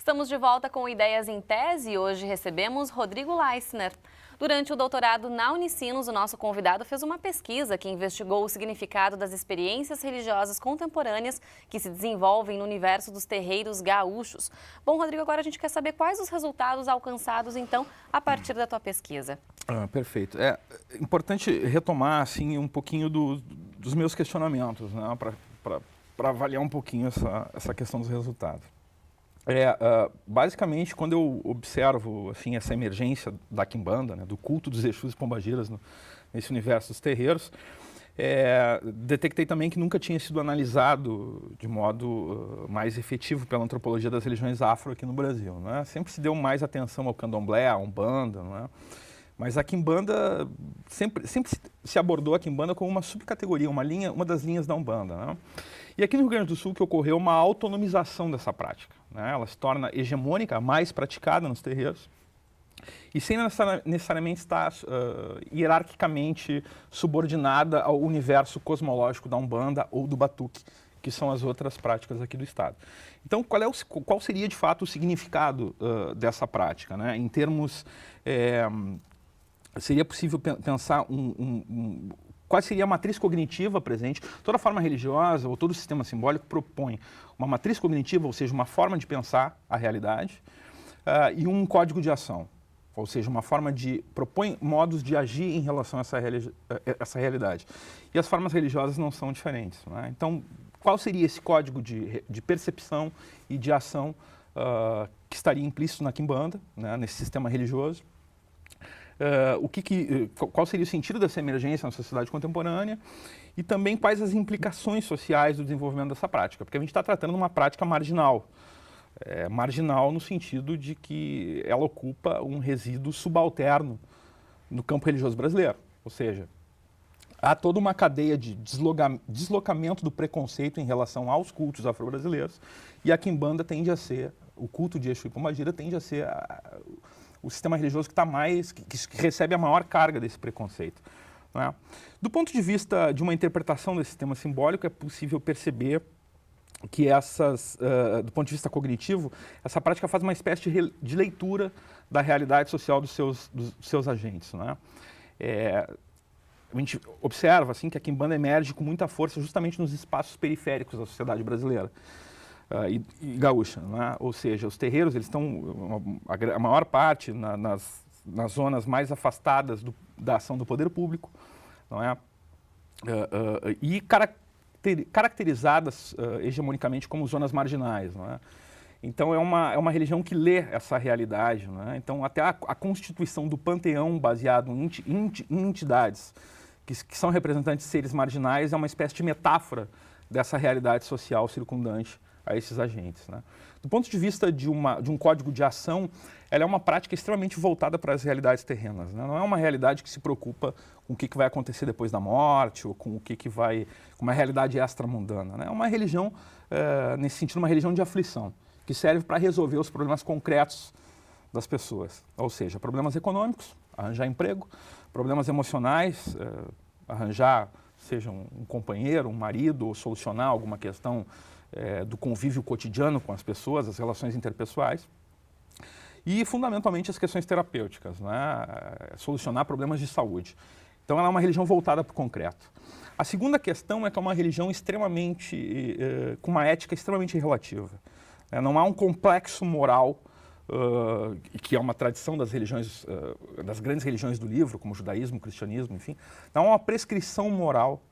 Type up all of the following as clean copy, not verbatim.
Estamos de volta com Ideias em Tese e hoje recebemos Rodrigo Leissner. Durante o doutorado na Unicinos, o nosso convidado fez uma pesquisa que investigou o significado das experiências religiosas contemporâneas que se desenvolvem no universo dos terreiros gaúchos. Bom, Rodrigo, agora a gente quer saber quais os resultados alcançados, então, a partir da tua pesquisa. Perfeito. É importante retomar, assim, um pouquinho dos meus questionamentos, né, para avaliar um pouquinho essa questão dos resultados. Basicamente, quando eu observo assim, essa emergência da quimbanda, né, do culto dos Exus e Pombagiras nesse universo dos terreiros, detectei também que nunca tinha sido analisado de modo mais efetivo pela antropologia das religiões afro aqui no Brasil, né? Sempre se deu mais atenção ao candomblé, à umbanda, não é? Mas a quimbanda, sempre se abordou a quimbanda como uma subcategoria, uma das linhas da umbanda, né? E aqui no Rio Grande do Sul que ocorreu uma autonomização dessa prática, né? Ela se torna hegemônica, mais praticada nos terreiros, e sem necessariamente estar hierarquicamente subordinada ao universo cosmológico da umbanda ou do batuque, que são as outras práticas aqui do estado. Então, qual seria de fato o significado dessa prática, né? Em termos, seria possível pensar qual seria a matriz cognitiva presente? Toda forma religiosa ou todo sistema simbólico propõe uma matriz cognitiva, ou seja, uma forma de pensar a realidade, e um código de ação, ou seja, propõe modos de agir em relação a essa realidade. E as formas religiosas não são diferentes, né? Então, qual seria esse código de percepção e de ação que estaria implícito na quimbanda, né, nesse sistema religioso? Qual seria o sentido dessa emergência na sociedade contemporânea e também quais as implicações sociais do desenvolvimento dessa prática, porque a gente está tratando de uma prática marginal, marginal no sentido de que ela ocupa um resíduo subalterno no campo religioso brasileiro, ou seja, há toda uma cadeia de deslocamento do preconceito em relação aos cultos afro-brasileiros e a quimbanda tende a ser, o culto de Exu e Pombagira tende a ser o sistema religioso que recebe a maior carga desse preconceito, né? Do ponto de vista de uma interpretação desse sistema simbólico, é possível perceber que do ponto de vista cognitivo, essa prática faz uma espécie de leitura da realidade social dos seus agentes, né? A gente observa assim, que a quimbanda emerge com muita força justamente nos espaços periféricos da sociedade brasileira. E gaúcha, né? Ou seja, os terreiros eles estão, a maior parte, nas zonas mais afastadas da ação do poder público, não é? E caracterizadas hegemonicamente como zonas marginais, não é? Então é uma religião que lê essa realidade, não é? Então até a constituição do panteão baseado em entidades que são representantes de seres marginais é uma espécie de metáfora dessa realidade social circundante a esses agentes, né? Do ponto de vista de um código de ação, ela é uma prática extremamente voltada para as realidades terrenas, né? Não é uma realidade que se preocupa com o que vai acontecer depois da morte ou com com uma realidade extramundana, né? É uma religião, nesse sentido, uma religião de aflição, que serve para resolver os problemas concretos das pessoas, ou seja, problemas econômicos, arranjar emprego, problemas emocionais, arranjar, seja um companheiro, um marido, ou solucionar alguma questão do convívio cotidiano com as pessoas, as relações interpessoais, e fundamentalmente as questões terapêuticas, né? Solucionar problemas de saúde. Então ela é uma religião voltada para o concreto. A segunda questão é que é uma religião com uma ética extremamente relativa. Não há um complexo moral, que é uma tradição das religiões, das grandes religiões do livro, como o judaísmo, o cristianismo, enfim. Não há uma prescrição moral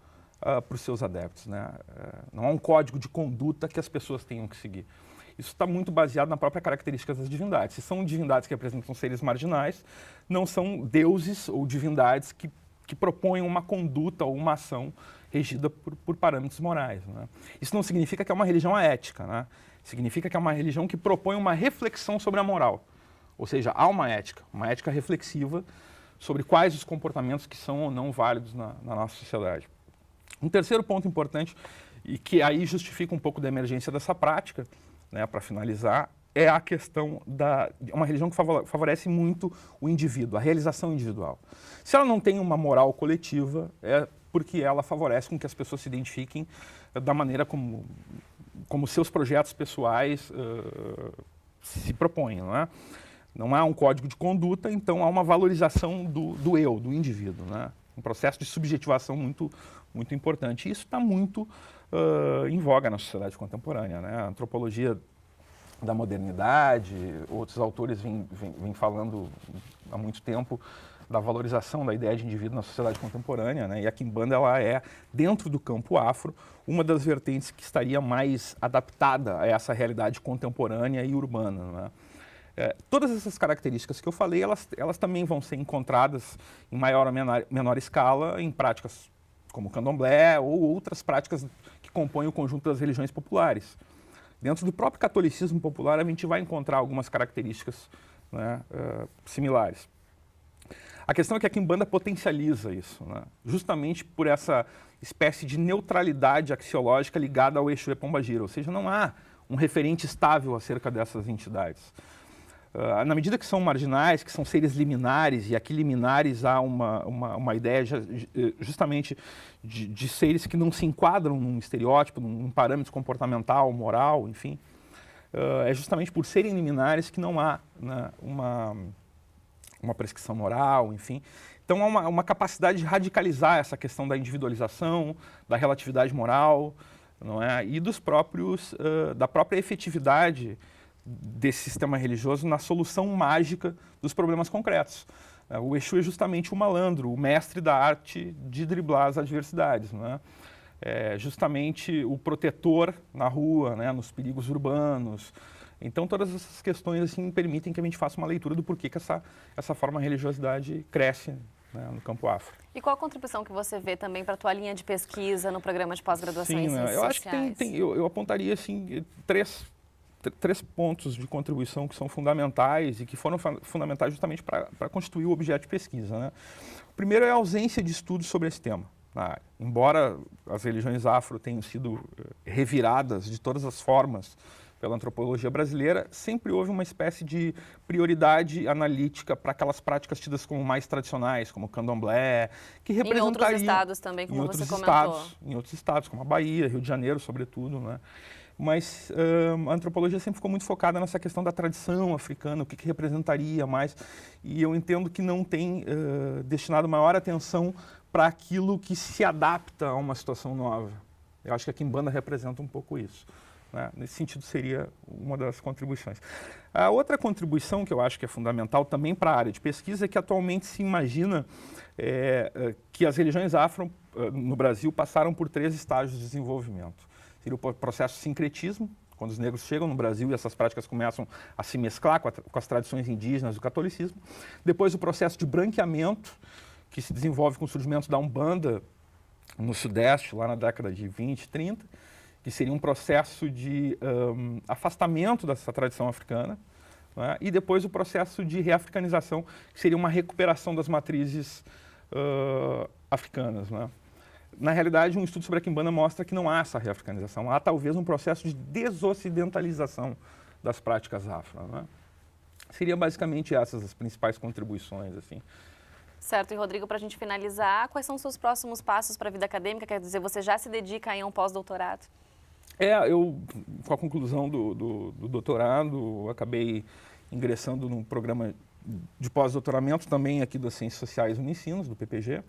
para os seus adeptos, né? Não há um código de conduta que as pessoas tenham que seguir. Isso está muito baseado na própria característica das divindades. Se são divindades que representam seres marginais, não são deuses ou divindades que propõem uma conduta ou uma ação regida por parâmetros morais, né? Isso não significa que é uma religião ética, né? Significa que é uma religião que propõe uma reflexão sobre a moral. Ou seja, há uma ética reflexiva sobre quais os comportamentos que são ou não válidos na nossa sociedade. Um terceiro ponto importante, e que aí justifica um pouco da emergência dessa prática, né, para finalizar, é a questão de uma religião que favorece muito o indivíduo, a realização individual. Se ela não tem uma moral coletiva, é porque ela favorece com que as pessoas se identifiquem da maneira como seus projetos pessoais se propõe, não é? Não há um código de conduta, então há uma valorização do eu, do indivíduo, né? Um processo de subjetivação muito, muito importante. E isso está muito em voga na sociedade contemporânea, né? A antropologia da modernidade, outros autores vêm falando há muito tempo da valorização da ideia de indivíduo na sociedade contemporânea, né? E a quimbanda, ela é, dentro do campo afro, uma das vertentes que estaria mais adaptada a essa realidade contemporânea e urbana, né? Todas essas características que eu falei, elas também vão ser encontradas em maior ou menor escala em práticas como o candomblé ou outras práticas que compõem o conjunto das religiões populares. Dentro do próprio catolicismo popular, a gente vai encontrar algumas características, né, similares. A questão é que a quimbanda potencializa isso, né, justamente por essa espécie de neutralidade axiológica ligada ao Exu e Pombagira, ou seja, não há um referente estável acerca dessas entidades. Na medida que são marginais, que são seres liminares, e aqui liminares há uma ideia justamente de seres que não se enquadram num estereótipo, num parâmetro comportamental, moral, enfim, é justamente por serem liminares que não há, né, uma prescrição moral, enfim. Então há uma capacidade de radicalizar essa questão da individualização, da relatividade moral, não é? E da própria efetividade desse sistema religioso na solução mágica dos problemas concretos. O Exu é justamente o malandro, o mestre da arte de driblar as adversidades, não é? É justamente o protetor na rua, né, nos perigos urbanos. Então, todas essas questões assim, permitem que a gente faça uma leitura do porquê que essa forma de religiosidade cresce, né, no campo afro. E qual a contribuição que você vê também para a tua linha de pesquisa no programa de pós-graduação em Ciências eu acho Sociais? que eu apontaria assim, três pontos de contribuição que são fundamentais e que foram fundamentais justamente para constituir o objeto de pesquisa, né? O primeiro é a ausência de estudos sobre esse tema na área. Embora as religiões afro tenham sido reviradas de todas as formas pela antropologia brasileira, sempre houve uma espécie de prioridade analítica para aquelas práticas tidas como mais tradicionais, como o candomblé, que representariam... Em outros estados também, como você comentou. Em outros estados, como a Bahia, Rio de Janeiro, sobretudo, né? Mas a antropologia sempre ficou muito focada nessa questão da tradição africana, o que representaria mais, e eu entendo que não tem destinado maior atenção para aquilo que se adapta a uma situação nova. Eu acho que a quimbanda representa um pouco isso, né? Nesse sentido, seria uma das contribuições. A outra contribuição que eu acho que é fundamental também para a área de pesquisa é que atualmente se imagina que as religiões afro no Brasil passaram por 3 estágios de desenvolvimento. Seria o processo de sincretismo, quando os negros chegam no Brasil e essas práticas começam a se mesclar com as tradições indígenas do catolicismo. Depois o processo de branqueamento, que se desenvolve com o surgimento da Umbanda no Sudeste, lá na década de 20, 30, que seria um processo de afastamento dessa tradição africana, né? E depois o processo de reafricanização, que seria uma recuperação das matrizes africanas, né? Na realidade, um estudo sobre a quimbanda mostra que não há essa reafricanização, há talvez um processo de desocidentalização das práticas afro, né? Seria basicamente essas as principais contribuições, assim. Certo, e Rodrigo, para a gente finalizar, quais são os seus próximos passos para a vida acadêmica? Quer dizer, você já se dedica aí a um pós-doutorado? Eu, com a conclusão do doutorado, acabei ingressando no programa de pós-doutoramento também aqui das Ciências Sociais Unicinos, do PPG.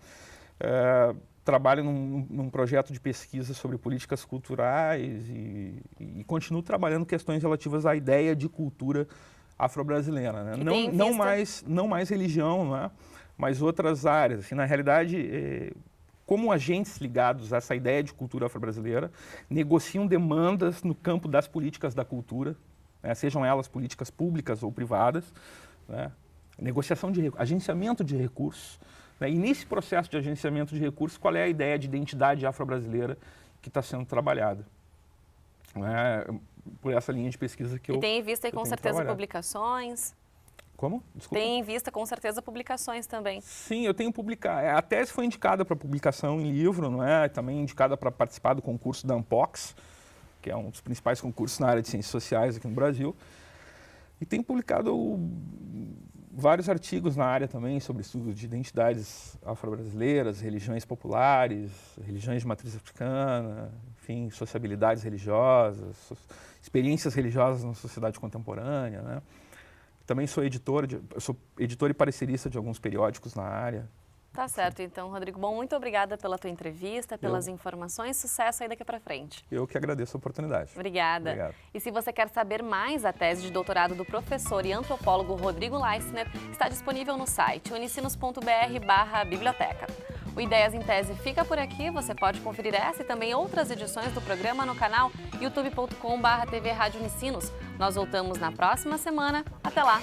Trabalho num projeto de pesquisa sobre políticas culturais e continuo trabalhando questões relativas à ideia de cultura afro-brasileira, né? Não mais religião, né? Mas outras áreas. Assim, na realidade, como agentes ligados a essa ideia de cultura afro-brasileira, negociam demandas no campo das políticas da cultura, né? Sejam elas políticas públicas ou privadas, né? Agenciamento de recursos. E nesse processo de agenciamento de recursos, qual é a ideia de identidade afro-brasileira que está sendo trabalhada? Por essa linha de pesquisa que eu tem em vista aí, com certeza, trabalhado. Publicações? Como? Desculpa. Tem em vista, com certeza, publicações também. Sim, eu tenho publicado. A tese foi indicada para publicação em livro, não é? Também indicada para participar do concurso da Ampox, que é um dos principais concursos na área de ciências sociais aqui no Brasil. E tenho publicado vários artigos na área também sobre estudo de identidades afro-brasileiras, religiões populares, religiões de matriz africana, enfim, sociabilidades religiosas, experiências religiosas na sociedade contemporânea, né? Também sou editor e parcerista de alguns periódicos na área. Tá certo, então, Rodrigo. Bom, muito obrigada pela tua entrevista, pelas informações. Sucesso aí daqui para frente. Eu que agradeço a oportunidade. Obrigada. Obrigado. E se você quer saber mais, a tese de doutorado do professor e antropólogo Rodrigo Leissner está disponível no site unicinos.br/biblioteca. O Ideias em Tese fica por aqui. Você pode conferir essa e também outras edições do programa no canal youtube.com/TV Rádio Unicinos. Nós voltamos na próxima semana. Até lá!